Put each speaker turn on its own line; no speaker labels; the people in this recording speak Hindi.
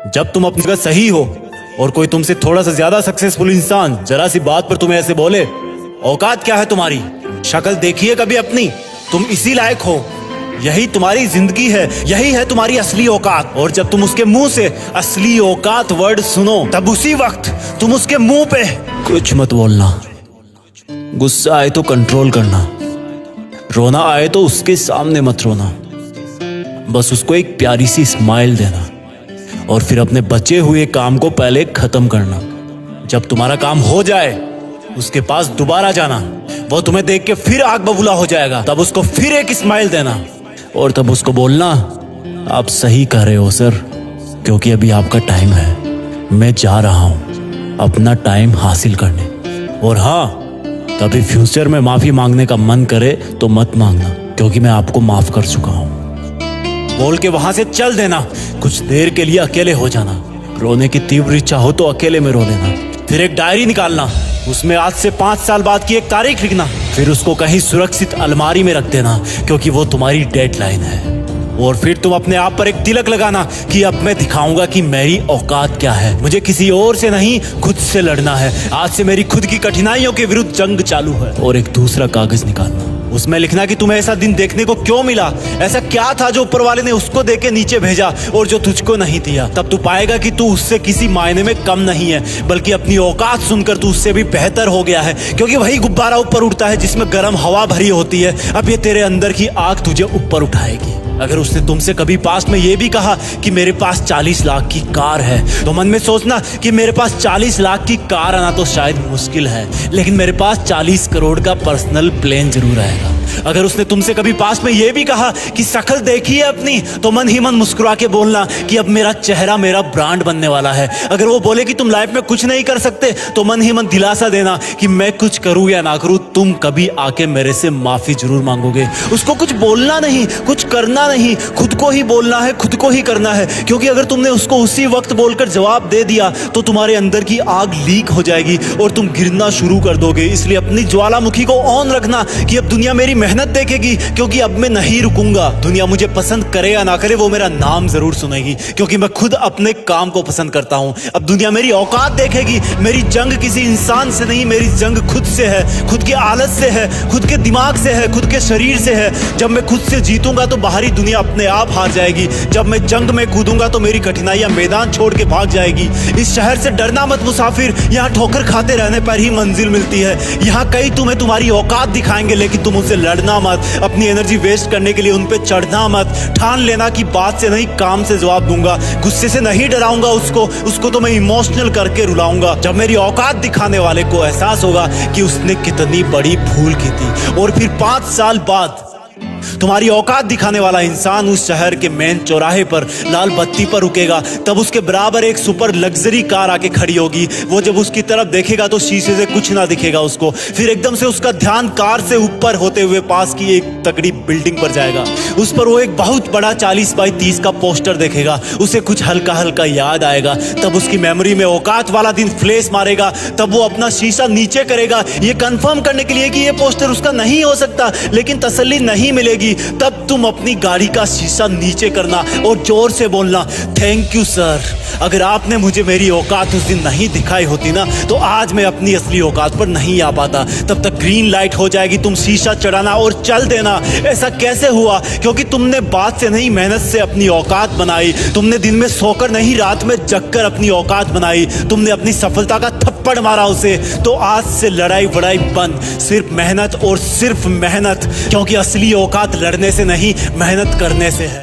जब तुम अपनी जगह सही हो और कोई तुमसे थोड़ा सा ज्यादा सक्सेसफुल इंसान जरा सी बात पर तुम्हें ऐसे बोले, औकात क्या है तुम्हारी, शक्ल देखिए कभी अपनी, तुम इसी लायक हो, यही तुम्हारी जिंदगी है, यही है तुम्हारी असली औकात। और जब तुम उसके मुंह से असली औकात वर्ड सुनो, तब उसी वक्त तुम उसके मुंह पे कुछ मत बोलना, गुस्सा आए तो कंट्रोल करना, रोना आए तो उसके सामने मत रोना, बस उसको एक प्यारी सी स्माइल देना और फिर अपने बचे हुए काम को पहले खत्म करना। जब तुम्हारा काम हो जाए उसके पास दोबारा जाना, वो तुम्हें देख के फिर आग बबूला हो जाएगा, तब उसको फिर एक स्माइल देना और तब उसको बोलना, आप सही कह रहे हो सर, क्योंकि अभी आपका टाइम है, मैं जा रहा हूं अपना टाइम हासिल करने। और हाँ, कभी फ्यूचर में माफी मांगने का मन करे तो मत मांगना, क्योंकि मैं आपको माफ कर चुका हूं। बोल के वहां से चल देना, कुछ देर के लिए अकेले हो जाना, रोने की तीव्र इच्छा हो तो अकेले में रो लेना, फिर एक डायरी निकालना, उसमें आज से 5 साल बाद की एक तारीख लिखना, फिर उसको कहीं सुरक्षित अलमारी में रख देना, क्योंकि वो तुम्हारी डेडलाइन है। और फिर तुम अपने आप पर एक तिलक लगाना कि अब मैं दिखाऊंगा कि मेरी औकात क्या है, मुझे किसी और से नहीं खुद से लड़ना है, आज से मेरी खुद की कठिनाइयों के विरुद्ध जंग चालू है। और एक दूसरा कागज निकालना, उसमें लिखना कि तुम्हें ऐसा दिन देखने को क्यों मिला, ऐसा क्या था जो ऊपर वाले ने उसको देके नीचे भेजा और जो तुझको नहीं दिया। तब तू पाएगा कि तू उससे किसी मायने में कम नहीं है, बल्कि अपनी औकात सुनकर तू उससे भी बेहतर हो गया है, क्योंकि वही गुब्बारा ऊपर उड़ता है जिसमें गर्म हवा भरी होती है। अब ये तेरे अंदर की आग तुझे ऊपर उठाएगी। अगर उसने तुमसे कभी पास्ट में ये भी कहा कि मेरे पास 40 लाख की कार है, तो मन में सोचना कि मेरे पास 40 लाख की कार आना तो शायद मुश्किल है, लेकिन मेरे पास 40 करोड़ का पर्सनल प्लेन जरूर आएगा। अगर उसने तुमसे कभी पास्ट में ये भी कहा कि शक्ल देखी है अपनी, तो मन ही मन मुस्कुरा के बोलना कि अब मेरा चेहरा मेरा ब्रांड बनने वाला है। अगर वो बोले कि तुम लाइफ में कुछ नहीं कर सकते, तो मन ही मन दिलासा देना कि मैं कुछ करूं या ना करूं, तुम कभी आके मेरे से माफी जरूर मांगोगे। उसको कुछ बोलना नहीं, कुछ करना नहीं, खुद को ही बोलना है, खुद को ही करना है, क्योंकि अगर तुमने उसको उसी वक्त बोलकर जवाब दे दिया तो तुम्हारे अंदर की आग लीक हो जाएगी और तुम गिरना शुरू कर दोगे। इसलिए अपनी ज्वालामुखी को ऑन रखना कि अब दुनिया मेरी मेहनत देखेगी, क्योंकि अब मैं नहीं रुकूंगा। दुनिया मुझे पसंद करे या ना करे, वो मेरा नाम जरूर सुनेगी, क्योंकि मैं खुद अपने काम को पसंद करता हूं। अब दुनिया मेरी औकात देखेगी। मेरी जंग किसी इंसान से नहीं, मेरी जंग खुद से है, खुद की आदत से है, खुद के दिमाग से है, खुद के शरीर से है। जब मैं खुद से जीतूंगा तो बाहरी दुनिया अपने आप हार जाएगी। जब मैं जंग में कूदूंगा तो मेरी कठिनाइयां मैदान छोड़ के भाग जाएगी। इस शहर से डरना मत मुसाफिर, यहाँ ठोकर खाते रहने पर ही मंजिल मिलती है। यहाँ कई तुम्हें तुम्हारी औकात दिखाएंगे, लेकिन तुम उनसे लड़ना मत, अपनी एनर्जी वेस्ट करने के लिए उन पे चढ़ना मत। ठान लेना कि बात से नहीं काम से जवाब दूंगा, गुस्से से नहीं डराऊंगा उसको तो मैं इमोशनल करके रुलाऊंगा। जब मेरी औकात दिखाने वाले को एहसास होगा कि उसने कितनी बड़ी भूल की थी, और फिर 5 साल बाद तुम्हारी औकात दिखाने वाला इंसान उस शहर के मेन चौराहे पर लाल बत्ती पर रुकेगा, तब उसके बराबर एक सुपर लग्जरी कार आके खड़ी होगी। वो जब उसकी तरफ देखेगा तो शीशे से कुछ ना दिखेगा उसको। फिर एकदम से उसका ध्यान कार से ऊपर होते हुए पास की एक तगड़ी बिल्डिंग पर जाएगा। उस पर वो एक बहुत बड़ा 40 बाई 30 का पोस्टर देखेगा। उसे कुछ हल्का हल्का याद आएगा। तब उसकी मेमोरी में औकात वाला दिन फ्लैश मारेगा। तब वो अपना शीशा नीचे करेगा, ये कंफर्म करने के लिए कि ये पोस्टर उसका नहीं हो सकता, लेकिन तसल्ली नहीं मिलेगी। तब तुम अपनी गाड़ी का शीशा नीचे करना और जोर से बोलना, थैंक यू सर, अगर आपने मुझे मेरी औकात उस दिन नहीं दिखाई होती ना, तो आज मैं अपनी असली औकात पर नहीं आ पाता। तब तक ग्रीन लाइट हो जाएगी, तुम शीशा चढ़ाना और चल देना। ऐसा कैसे हुआ? क्योंकि तुमने बात से नहीं मेहनत से अपनी औकात बनाई। तुमने दिन में सोकर नहीं रात में जगकर अपनी औकात बनाई। तुमने अपनी सफलता का थप्पड़ मारा उसे। तो आज से लड़ाई वड़ाई बंद, सिर्फ मेहनत और सिर्फ मेहनत, क्योंकि असली औकात लड़ने से नहीं मेहनत करने से है।